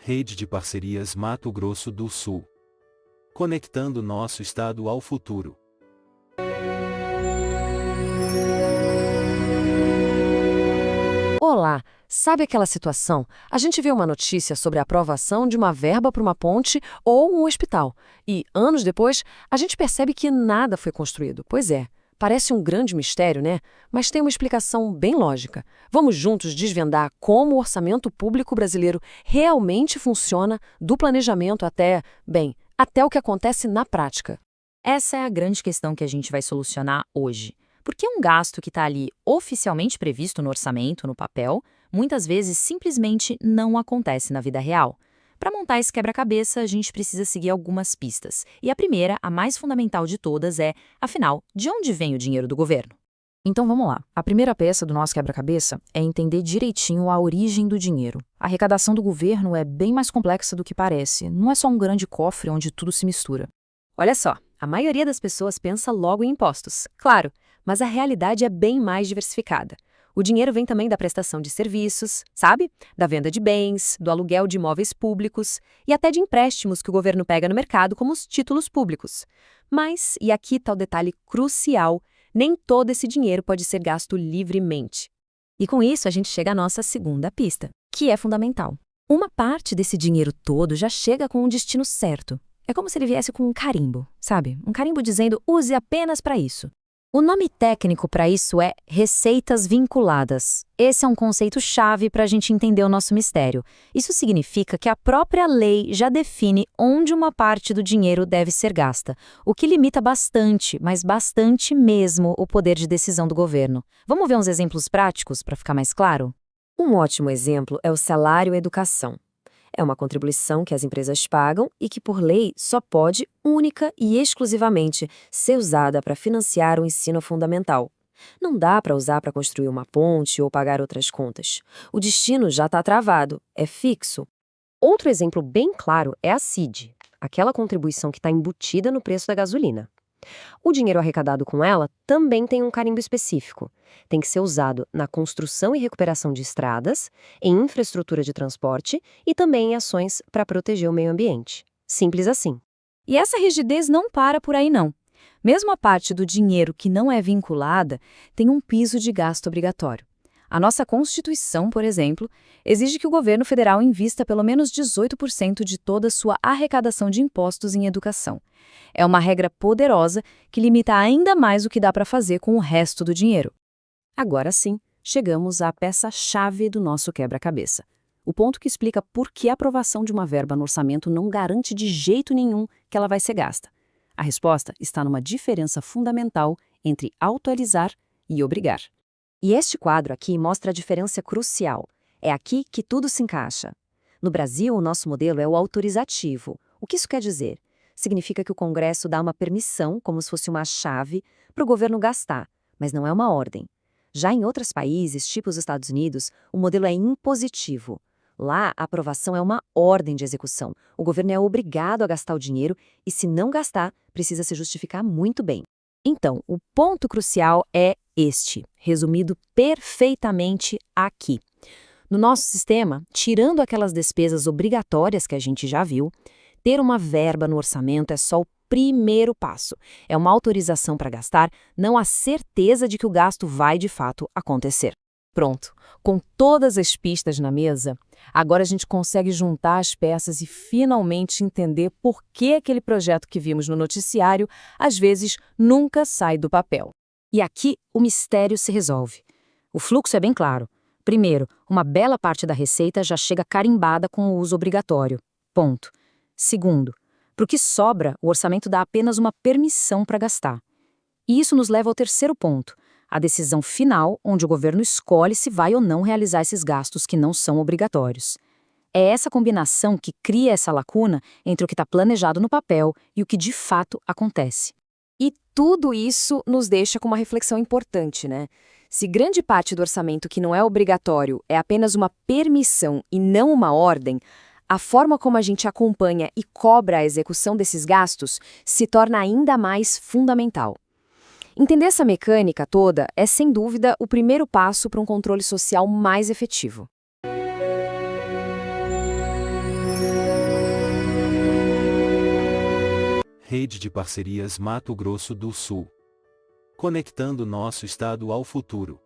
Rede de Parcerias Mato Grosso do Sul. Conectando nosso estado ao futuro. Olá, sabe aquela situação? A gente vê uma notícia sobre a aprovação de uma verba para uma ponte ou um hospital e, anos depois, a gente percebe que nada foi construído. Pois é, parece um grande mistério, né? Mas tem uma explicação bem lógica. Vamos juntos desvendar como o orçamento público brasileiro realmente funciona, do planejamento até o que acontece na prática. Essa é a grande questão que a gente vai solucionar hoje. Porque um gasto que está ali oficialmente previsto no orçamento, no papel, muitas vezes simplesmente não acontece na vida real. Para montar esse quebra-cabeça, a gente precisa seguir algumas pistas. E a primeira, a mais fundamental de todas, é, afinal, de onde vem o dinheiro do governo? Então vamos lá. A primeira peça do nosso quebra-cabeça é entender direitinho a origem do dinheiro. A arrecadação do governo é bem mais complexa do que parece. Não é só um grande cofre onde tudo se mistura. Olha só, a maioria das pessoas pensa logo em impostos, claro, mas a realidade é bem mais diversificada. O dinheiro vem também da prestação de serviços, sabe? Da venda de bens, do aluguel de imóveis públicos e até de empréstimos que o governo pega no mercado, como os títulos públicos. Mas, e aqui está o detalhe crucial, nem todo esse dinheiro pode ser gasto livremente. E com isso a gente chega à nossa segunda pista, que é fundamental. Uma parte desse dinheiro todo já chega com um destino certo. É como se ele viesse com um carimbo, sabe? Um carimbo dizendo, use apenas para isso. O nome técnico para isso é receitas vinculadas. Esse é um conceito-chave para a gente entender o nosso mistério. Isso significa que a própria lei já define onde uma parte do dinheiro deve ser gasta, o que limita bastante, mas bastante mesmo, o poder de decisão do governo. Vamos ver uns exemplos práticos para ficar mais claro? Um ótimo exemplo é o salário-educação. É uma contribuição que as empresas pagam e que, por lei, só pode, única e exclusivamente, ser usada para financiar o ensino fundamental. Não dá para usar para construir uma ponte ou pagar outras contas. O destino já está travado, é fixo. Outro exemplo bem claro é a CID, aquela contribuição que está embutida no preço da gasolina. O dinheiro arrecadado com ela também tem um carimbo específico. Tem que ser usado na construção e recuperação de estradas, em infraestrutura de transporte e também em ações para proteger o meio ambiente. Simples assim. E essa rigidez não para por aí, não. Mesmo a parte do dinheiro que não é vinculada tem um piso de gasto obrigatório. A nossa Constituição, por exemplo, exige que o governo federal invista pelo menos 18% de toda a sua arrecadação de impostos em educação. É uma regra poderosa que limita ainda mais o que dá para fazer com o resto do dinheiro. Agora sim, chegamos à peça-chave do nosso quebra-cabeça. O ponto que explica por que a aprovação de uma verba no orçamento não garante de jeito nenhum que ela vai ser gasta. A resposta está numa diferença fundamental entre autorizar e obrigar. E este quadro aqui mostra a diferença crucial. É aqui que tudo se encaixa. No Brasil, o nosso modelo é o autorizativo. O que isso quer dizer? Significa que o Congresso dá uma permissão, como se fosse uma chave, para o governo gastar, mas não é uma ordem. Já em outros países, tipo os Estados Unidos, o modelo é impositivo. Lá, a aprovação é uma ordem de execução. O governo é obrigado a gastar o dinheiro e, se não gastar, precisa se justificar muito bem. Então, o ponto crucial é este, resumido perfeitamente aqui. No nosso sistema, tirando aquelas despesas obrigatórias que a gente já viu, ter uma verba no orçamento é só o primeiro passo. É uma autorização para gastar, não a certeza de que o gasto vai de fato acontecer. Pronto, com todas as pistas na mesa, agora a gente consegue juntar as peças e finalmente entender por que aquele projeto que vimos no noticiário às vezes nunca sai do papel. E aqui o mistério se resolve. O fluxo é bem claro. Primeiro, uma bela parte da receita já chega carimbada com o uso obrigatório. Ponto. Segundo, para o que sobra, o orçamento dá apenas uma permissão para gastar. E isso nos leva ao terceiro ponto, a decisão final, onde o governo escolhe se vai ou não realizar esses gastos que não são obrigatórios. É essa combinação que cria essa lacuna entre o que está planejado no papel e o que de fato acontece. E tudo isso nos deixa com uma reflexão importante, né? Se grande parte do orçamento que não é obrigatório é apenas uma permissão e não uma ordem, a forma como a gente acompanha e cobra a execução desses gastos se torna ainda mais fundamental. Entender essa mecânica toda é, sem dúvida, o primeiro passo para um controle social mais efetivo. Rede de Parcerias Mato Grosso do Sul. Conectando nosso estado ao futuro.